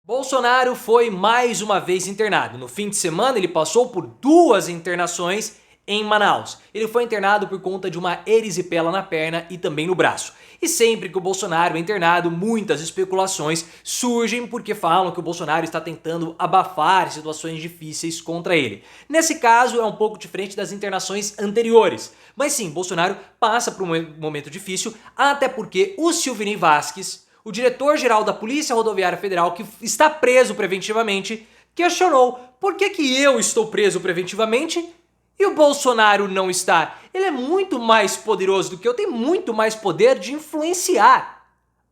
Bolsonaro foi mais uma vez internado. No fim de semana, ele passou por 2 internações em Manaus. Ele foi internado por conta de uma erisipela na perna e também no braço. E sempre que o Bolsonaro é internado, muitas especulações surgem porque falam que o Bolsonaro está tentando abafar situações difíceis contra ele. Nesse caso, é um pouco diferente das internações anteriores. Mas sim, Bolsonaro passa por um momento difícil, até porque o Silvinei Vasquez, o diretor-geral da Polícia Rodoviária Federal, que está preso preventivamente, questionou por que eu estou preso preventivamente e o Bolsonaro não está. Ele é muito mais poderoso do que eu, tem muito mais poder de influenciar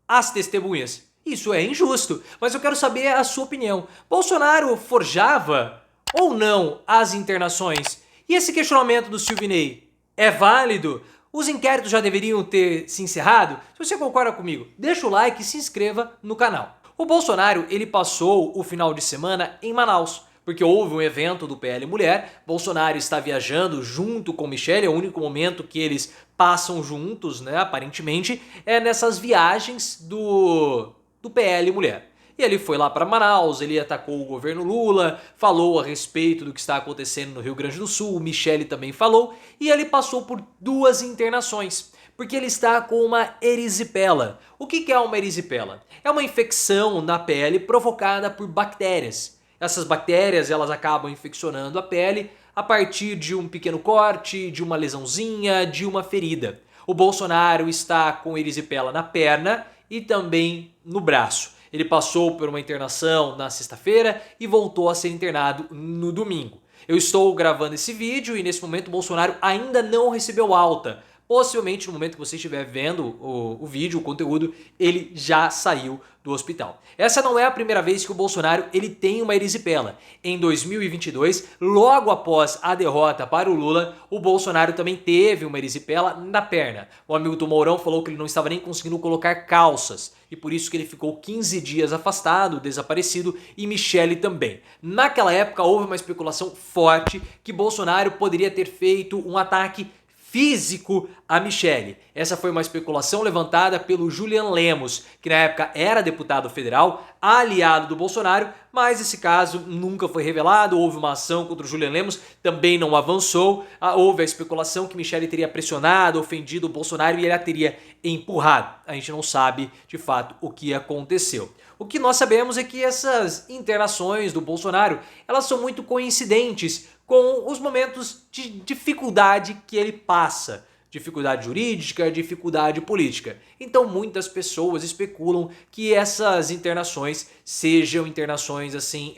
as testemunhas. Isso é injusto, mas eu quero saber a sua opinião. Bolsonaro forjava ou não as internações? E esse questionamento do Silvinei é válido? Os inquéritos já deveriam ter se encerrado? Se você concorda comigo, deixa o like e se inscreva no canal. O Bolsonaro, ele passou o final de semana em Manaus, porque houve um evento do PL Mulher. Bolsonaro está viajando junto com Michele, é o único momento que eles passam juntos, né, aparentemente, é nessas viagens do PL Mulher. E ele foi lá para Manaus, ele atacou o governo Lula, falou a respeito do que está acontecendo no Rio Grande do Sul, Michele também falou, e ele passou por 2 internações, porque ele está com uma erisipela. O que é uma erisipela? É uma infecção na pele provocada por bactérias. Essas bactérias, elas acabam infeccionando a pele a partir de um pequeno corte, de uma lesãozinha, de uma ferida. O Bolsonaro está com erisipela na perna e também no braço. Ele passou por uma internação na sexta-feira e voltou a ser internado no domingo. Eu estou gravando esse vídeo e nesse momento o Bolsonaro ainda não recebeu alta. Possivelmente no momento que você estiver vendo o vídeo, o conteúdo, ele já saiu do hospital. Essa não é a primeira vez que o Bolsonaro ele tem uma erisipela. Em 2022, logo após a derrota para o Lula, o Bolsonaro também teve uma erisipela na perna. O amigo do Mourão falou que ele não estava nem conseguindo colocar calças e por isso que ele ficou 15 dias afastado, desaparecido, e Michele também. Naquela época houve uma especulação forte que Bolsonaro poderia ter feito um ataque físico a Michele. Essa foi uma especulação levantada pelo Julian Lemos, que na época era deputado federal, aliado do Bolsonaro, mas esse caso nunca foi revelado. Houve uma ação contra o Julian Lemos, também não avançou. Houve a especulação que Michele teria pressionado, ofendido o Bolsonaro e ele a teria empurrado. A gente não sabe de fato o que aconteceu. O que nós sabemos é que essas internações do Bolsonaro, elas são muito coincidentes com os momentos de dificuldade que ele passa. Dificuldade jurídica, dificuldade política. Então muitas pessoas especulam que essas internações sejam internações assim,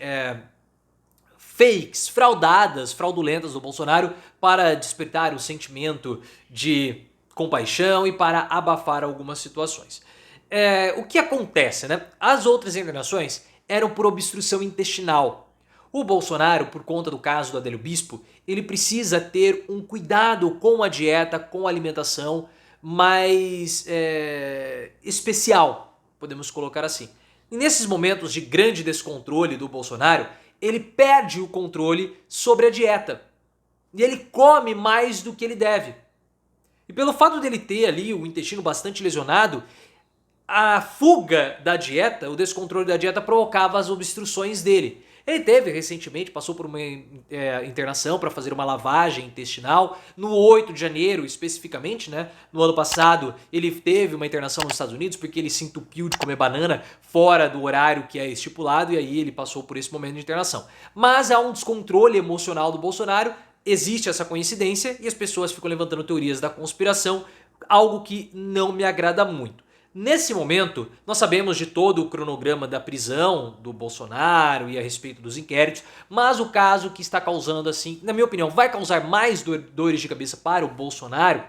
fakes, fraudulentas do Bolsonaro para despertar o sentimento de compaixão e para abafar algumas situações. O que acontece, né? As outras internações eram por obstrução intestinal. O Bolsonaro, por conta do caso do Adélio Bispo, ele precisa ter um cuidado com a dieta, com a alimentação mais especial, podemos colocar assim. E nesses momentos de grande descontrole do Bolsonaro, ele perde o controle sobre a dieta. E ele come mais do que ele deve. E pelo fato dele ter ali o intestino bastante lesionado, a fuga da dieta, o descontrole da dieta provocava as obstruções dele. Ele teve recentemente, passou por uma internação para fazer uma lavagem intestinal. No 8 de janeiro, especificamente, né? No ano passado, ele teve uma internação nos Estados Unidos porque ele se entupiu de comer banana fora do horário que é estipulado e aí ele passou por esse momento de internação. Mas há um descontrole emocional do Bolsonaro, existe essa coincidência e as pessoas ficam levantando teorias da conspiração, algo que não me agrada muito. Nesse momento, nós sabemos de todo o cronograma da prisão do Bolsonaro e a respeito dos inquéritos, mas o caso que está causando, assim, na minha opinião, vai causar mais dores de cabeça para o Bolsonaro,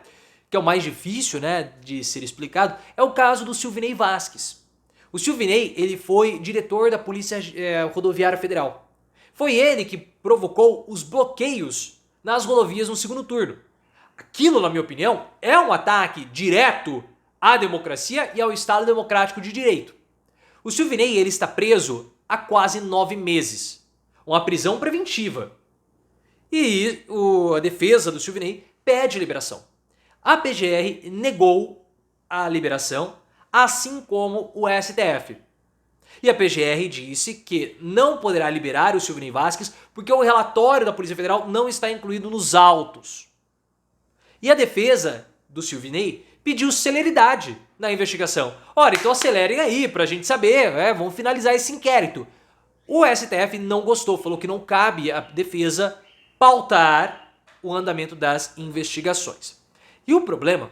que é o mais difícil, né, de ser explicado, é o caso do Silvinei Vasquez. O Silvinei, ele foi diretor da Polícia Rodoviária Federal. Foi ele que provocou os bloqueios nas rodovias no segundo turno. Aquilo, na minha opinião, é um ataque direto à democracia e ao Estado Democrático de Direito. O Silvinei ele está preso há quase 9 meses. Uma prisão preventiva. E a defesa do Silvinei pede liberação. A PGR negou a liberação, assim como o STF. E a PGR disse que não poderá liberar o Silvinei Vasquez porque o relatório da Polícia Federal não está incluído nos autos. E a defesa do Silvinei pediu celeridade na investigação. Ora, então acelerem aí pra gente saber, vamos finalizar esse inquérito. O STF não gostou, falou que não cabe à defesa pautar o andamento das investigações. E o problema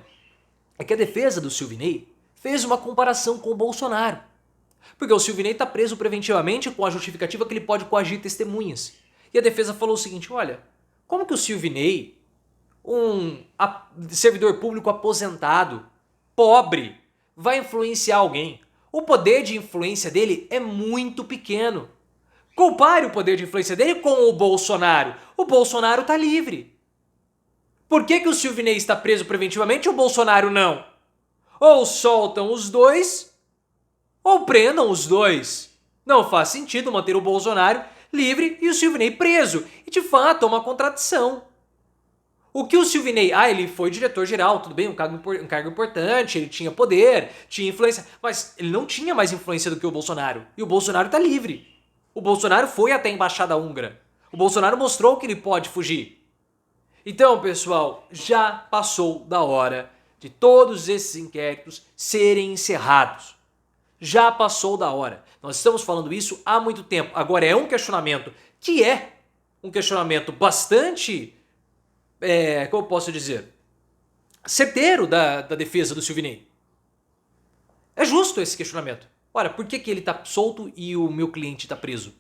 é que a defesa do Silvinei fez uma comparação com o Bolsonaro. Porque o Silvinei está preso preventivamente com a justificativa que ele pode coagir testemunhas. E a defesa falou o seguinte, olha, como que o Silvinei, um servidor público aposentado, pobre, vai influenciar alguém? O poder de influência dele é muito pequeno. Compare o poder de influência dele com o Bolsonaro. O Bolsonaro está livre. Por que o Silvinei está preso preventivamente e o Bolsonaro não? Ou soltam os dois, ou prendam os dois. Não faz sentido manter o Bolsonaro livre e o Silvinei preso. E de fato é uma contradição. O que o Silvinei... ele foi diretor-geral, tudo bem, um cargo importante, ele tinha poder, tinha influência, mas ele não tinha mais influência do que o Bolsonaro. E o Bolsonaro está livre. O Bolsonaro foi até a embaixada húngara. O Bolsonaro mostrou que ele pode fugir. Então, pessoal, já passou da hora de todos esses inquéritos serem encerrados. Já passou da hora. Nós estamos falando isso há muito tempo. Agora é um questionamento que é um questionamento bastante, como eu posso dizer, certeiro da defesa do Silvinei. É justo esse questionamento. Ora, por que ele está solto e o meu cliente está preso?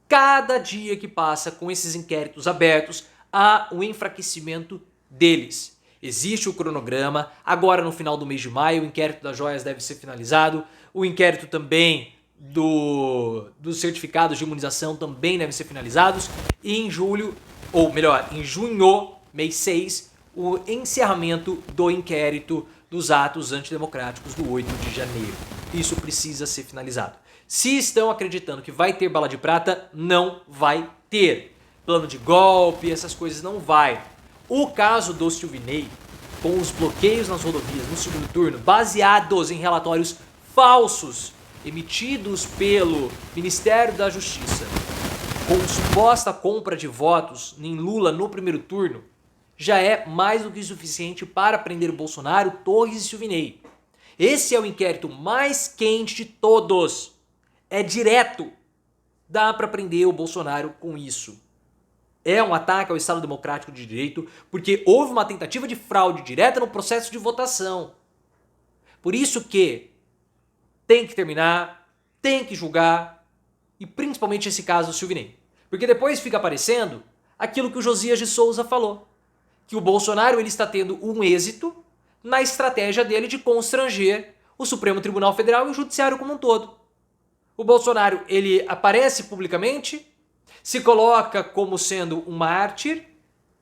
Cada dia que passa com esses inquéritos abertos, há um enfraquecimento deles. Existe o cronograma, agora no final do mês de maio o inquérito das joias deve ser finalizado, o inquérito também dos certificados de imunização também devem ser finalizados, e em julho, ou melhor, em junho, mês 6, o encerramento do inquérito dos atos antidemocráticos do 8 de janeiro. Isso precisa ser finalizado. Se estão acreditando que vai ter bala de prata, não vai ter. Plano de golpe, essas coisas não vai. O caso do Silvinei, com os bloqueios nas rodovias no segundo turno, baseados em relatórios falsos emitidos pelo Ministério da Justiça, com suposta compra de votos em Lula no primeiro turno, já é mais do que suficiente para prender o Bolsonaro, Torres e Silvinei. Esse é o inquérito mais quente de todos. É direto. Dá para prender o Bolsonaro com isso. É um ataque ao Estado Democrático de Direito porque houve uma tentativa de fraude direta no processo de votação. Por isso que tem que terminar, tem que julgar, e principalmente esse caso do Silvinei. Porque depois fica aparecendo aquilo que o Josias de Souza falou, que o Bolsonaro ele está tendo um êxito na estratégia dele de constranger o Supremo Tribunal Federal e o Judiciário como um todo. O Bolsonaro ele aparece publicamente, se coloca como sendo um mártir,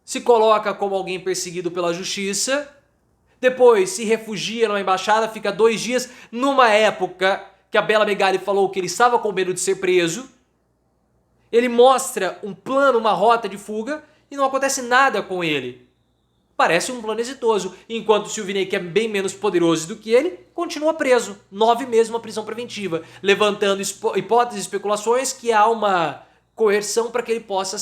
se coloca como alguém perseguido pela justiça, depois se refugia numa embaixada, fica 2 dias, numa época que a Bela Megali falou que ele estava com medo de ser preso. Ele mostra um plano, uma rota de fuga e não acontece nada com ele. Parece um plano exitoso, enquanto o Silvinei, que é bem menos poderoso do que ele, continua preso. 9 meses uma prisão preventiva, levantando hipóteses e especulações que há uma coerção para que ele possa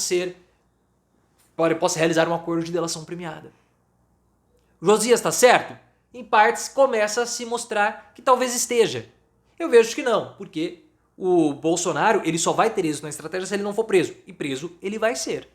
realizar um acordo de delação premiada. Josias está certo? Em partes começa a se mostrar que talvez esteja. Eu vejo que não, porque o Bolsonaro ele só vai ter êxito na estratégia se ele não for preso. E preso ele vai ser.